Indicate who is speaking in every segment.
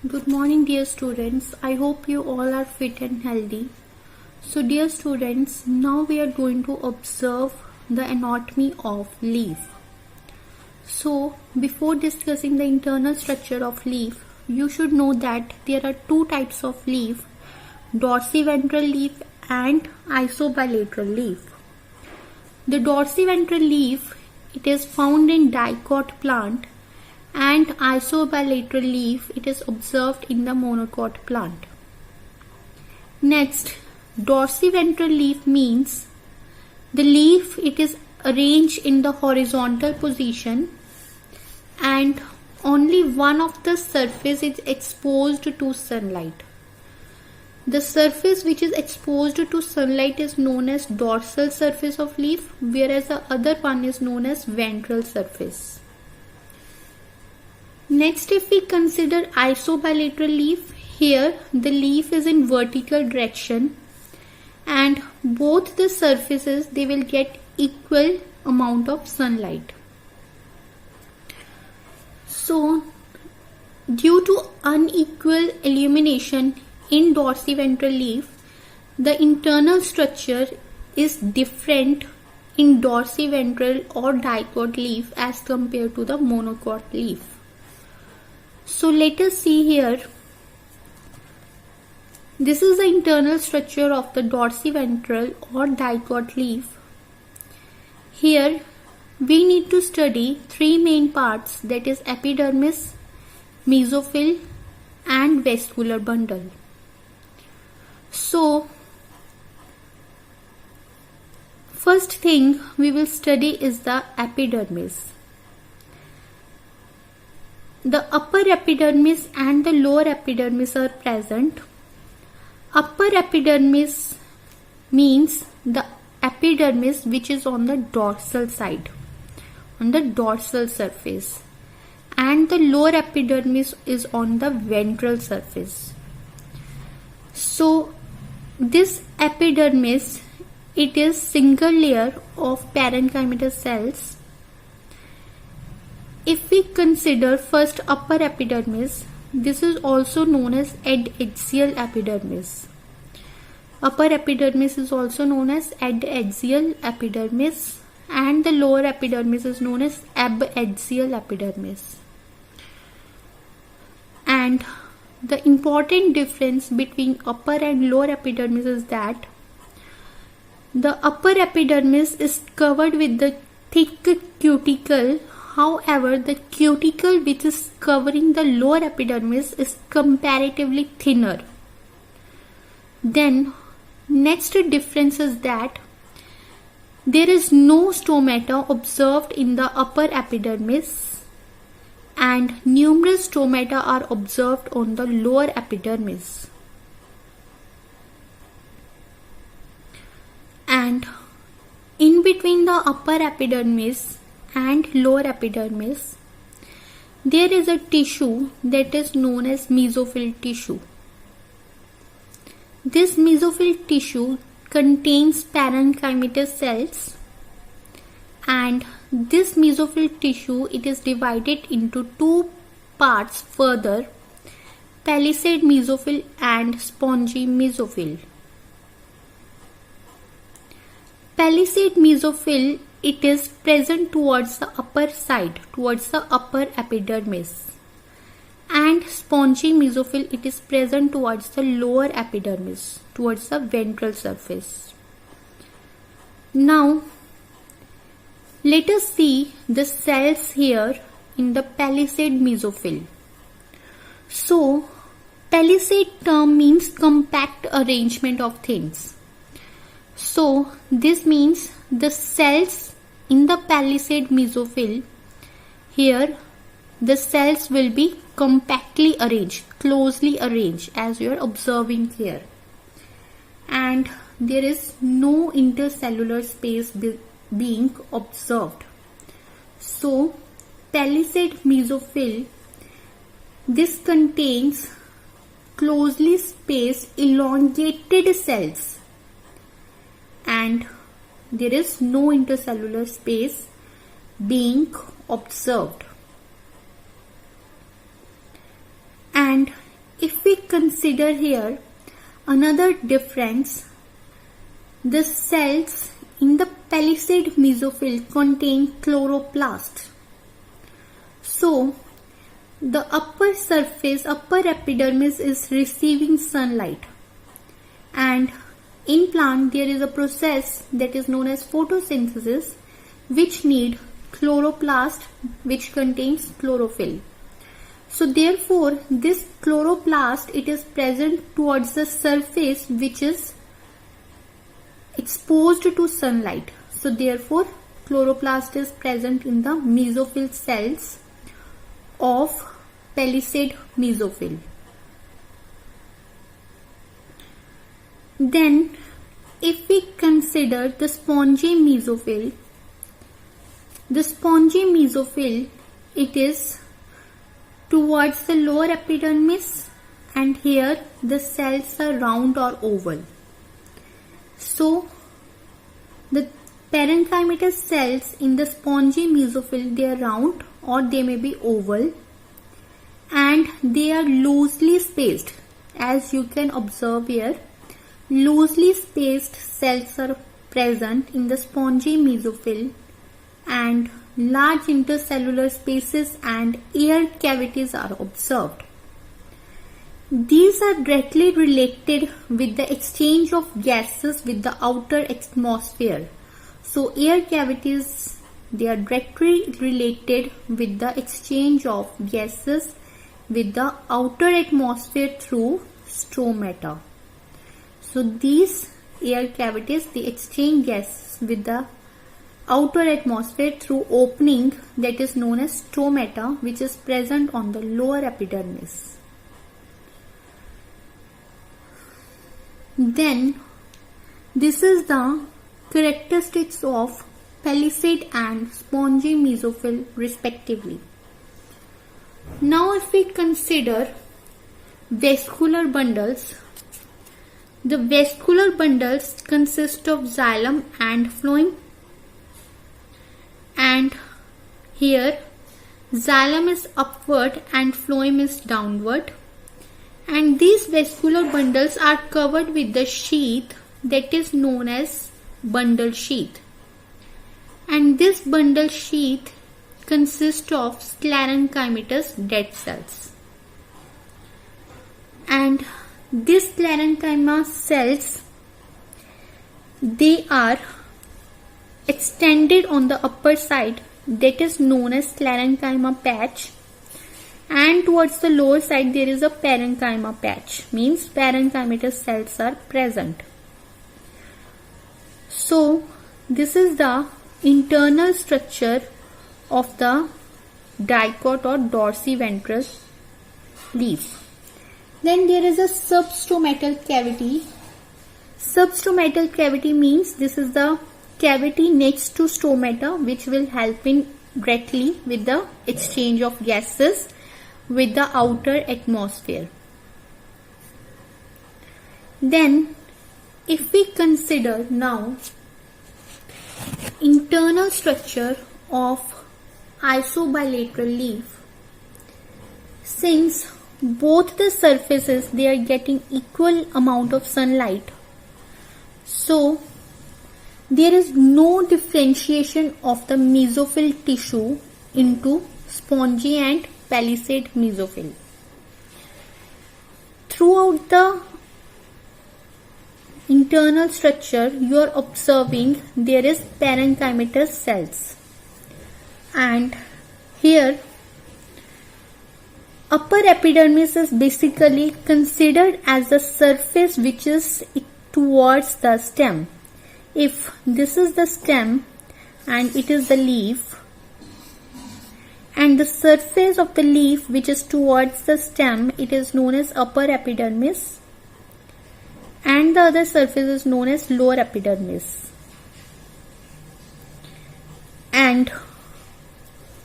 Speaker 1: Good morning, dear students. I hope you all are fit and healthy. So, dear students, now we are going to observe the anatomy of leaf. So, before discussing the internal structure of leaf, you should know that there are two types of leaf: dorsiventral leaf and isobilateral leaf. The dorsiventral leaf, it is found in dicot plant, and isobilateral leaf, it is observed in the monocot plant. Next, dorsiventral leaf means the leaf, it is arranged in the horizontal position and only one of the surface is exposed to sunlight. The surface which is exposed to sunlight is known as dorsal surface of leaf, whereas the other one is known as ventral surface. Next, if we consider isobilateral leaf, here the leaf is in vertical direction and both the surfaces, they will get equal amount of sunlight. So, due to unequal illumination in dorsiventral leaf, the internal structure is different in dorsiventral or dicot leaf as compared to the monocot leaf. So let us see here. This is the internal structure of the dorsiventral or dicot leaf. Here we need to study three main parts, that is epidermis, mesophyll and vascular bundle. So first thing we will study is the epidermis. The upper epidermis and the lower epidermis are present. Upper epidermis means the epidermis which is on the dorsal side, on the dorsal surface, and the lower epidermis is on the ventral surface. So this epidermis, it is single layer of parenchymatous cells. If we consider first upper epidermis, this is also known as adaxial epidermis. Upper epidermis is also known as adaxial epidermis and the lower epidermis is known as abaxial epidermis. And the important difference between upper and lower epidermis is that the upper epidermis is covered with the thick cuticle. However, the cuticle which is covering the lower epidermis is comparatively thinner. Then, next difference is that there is no stomata observed in the upper epidermis and numerous stomata are observed on the lower epidermis. And in between the upper epidermis and lower epidermis, there is a tissue that is known as mesophyll tissue. This mesophyll tissue contains parenchymatous cells, and this mesophyll tissue, it is divided into two parts further: palisade mesophyll and spongy mesophyll. Palisade mesophyll, it is present towards the upper side, towards the upper epidermis, and spongy mesophyll, it is present towards the lower epidermis, towards the ventral surface. Now let us see the cells here in the palisade mesophyll. So palisade term means compact arrangement of things. So this means the cells in the palisade mesophyll, here the cells will be compactly arranged, closely arranged, as you are observing here, and there is no intercellular space being observed. So palisade mesophyll, this contains closely spaced elongated cells and there is no intercellular space being observed. And if we consider here another difference, the cells in the palisade mesophyll contain chloroplast. So, the upper surface, upper epidermis is receiving sunlight, and in plant there is a process that is known as photosynthesis which need chloroplast which contains chlorophyll. So therefore this chloroplast, it is present towards the surface which is exposed to sunlight. So therefore chloroplast is present in the mesophyll cells of palisade mesophyll. Then if we consider the spongy mesophyll, it is towards the lower epidermis, and here the cells are round or oval. So the parenchymatous cells in the spongy mesophyll, they are round or they may be oval, and they are loosely spaced. As you can observe here, loosely spaced cells are present in the spongy mesophyll, and large intercellular spaces and air cavities are observed. These are directly related with the exchange of gases with the outer atmosphere. So air cavities, they are directly related with the exchange of gases with the outer atmosphere through stromata. So these air cavities, they exchange gases with the outer atmosphere through opening that is known as stromata, which is present on the lower epidermis. Then this is the characteristics of palisade and spongy mesophyll respectively. Now if we consider vascular bundles, the vascular bundles consist of xylem and phloem, and here xylem is upward and phloem is downward, and these vascular bundles are covered with the sheath that is known as bundle sheath, and this bundle sheath consists of sclerenchymatous dead cells, and these sclerenchyma cells, they are extended on the upper side that is known as sclerenchyma patch, and towards the lower side there is a parenchyma patch, means parenchymatous cells are present. So this is the internal structure of the dicot or dorsiventral leaf. Then there is a substromatal cavity. Substromatal cavity means this is the cavity next to stromata which will help in directly with the exchange of gases with the outer atmosphere. Then if we consider now internal structure of isobilateral leaf, since both the surfaces, they are getting equal amount of sunlight, so there is no differentiation of the mesophyll tissue into spongy and palisade mesophyll. Throughout the internal structure, you are observing there is parenchymatous cells, and here upper epidermis is basically considered as the surface which is towards the stem. If this is the stem and it is the leaf, and the surface of the leaf which is towards the stem, it is known as upper epidermis, and the other surface is known as lower epidermis. And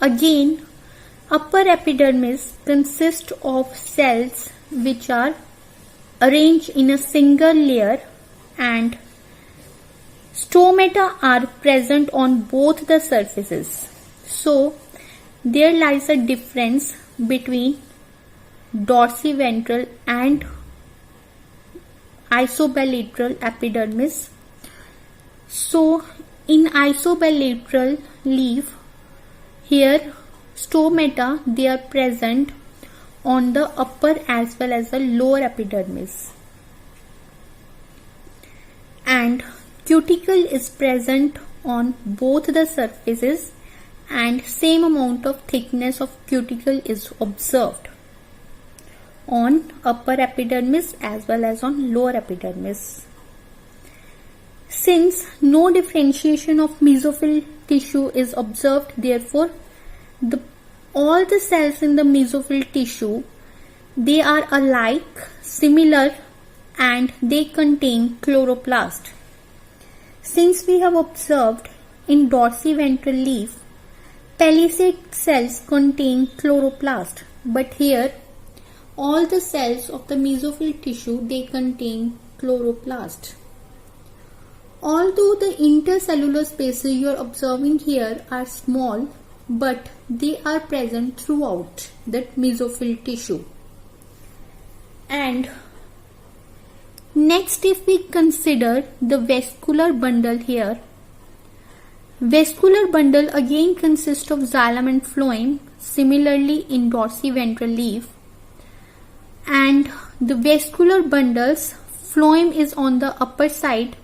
Speaker 1: again, upper epidermis consists of cells which are arranged in a single layer, and stomata are present on both the surfaces. So there lies a difference between dorsiventral and isobilateral epidermis. So in isobilateral leaf, here stomata, they are present on the upper as well as the lower epidermis, and cuticle is present on both the surfaces, and same amount of thickness of cuticle is observed on upper epidermis as well as on lower epidermis. Since no differentiation of mesophyll tissue is observed, therefore all the cells in the mesophyll tissue, they are alike, similar, and they contain chloroplast. Since we have observed in dorsiventral leaf, palisade cells contain chloroplast, but here all the cells of the mesophyll tissue, they contain chloroplast. Although the intercellular spaces you are observing here are small, but they are present throughout that mesophyll tissue. And next, if we consider the vascular bundle here, vascular bundle again consists of xylem and phloem, similarly in dorsiventral leaf. And the vascular bundles, phloem is on the upper side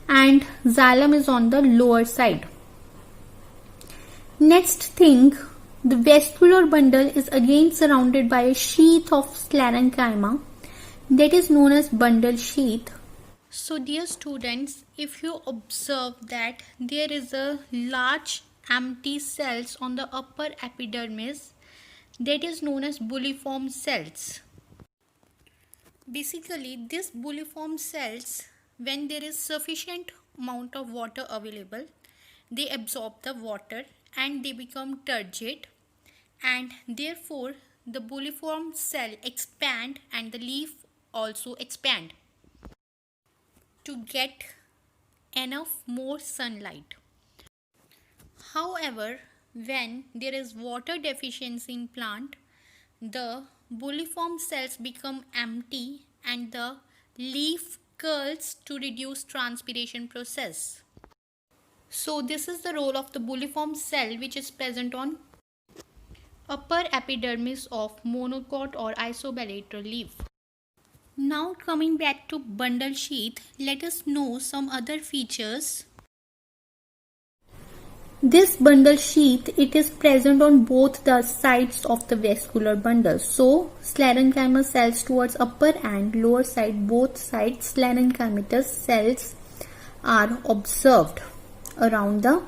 Speaker 1: and xylem is on the lower side. Next thing, the vascular bundle is again surrounded by a sheath of sclerenchyma that is known as bundle sheath. So dear students, if you observe that there is a large empty cells on the upper epidermis, that is known as bulliform cells. Basically, these bulliform cells, when there is sufficient amount of water available, they absorb the water and they become turgid, and therefore the bulliform cell expand and the leaf also expand to get enough more sunlight. However, when there is water deficiency in plant, the bulliform cells become empty and the leaf curls to reduce transpiration process. So this is the role of the bulliform cell, which is present on upper epidermis of monocot or isobilateral leaf. Now coming back to bundle sheath, let us know some other features. This bundle sheath, it is present on both the sides of the vascular bundle. So sclerenchyma cells towards upper and lower side, both sides sclerenchymatous cells are observed around the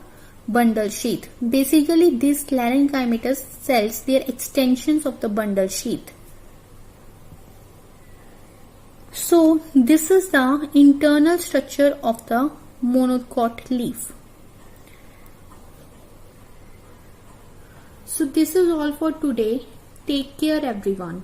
Speaker 1: bundle sheath. Basically, these sclerenchymatous cells, they are extensions of the bundle sheath. So this is the internal structure of the monocot leaf. So this is all for today. Take care everyone.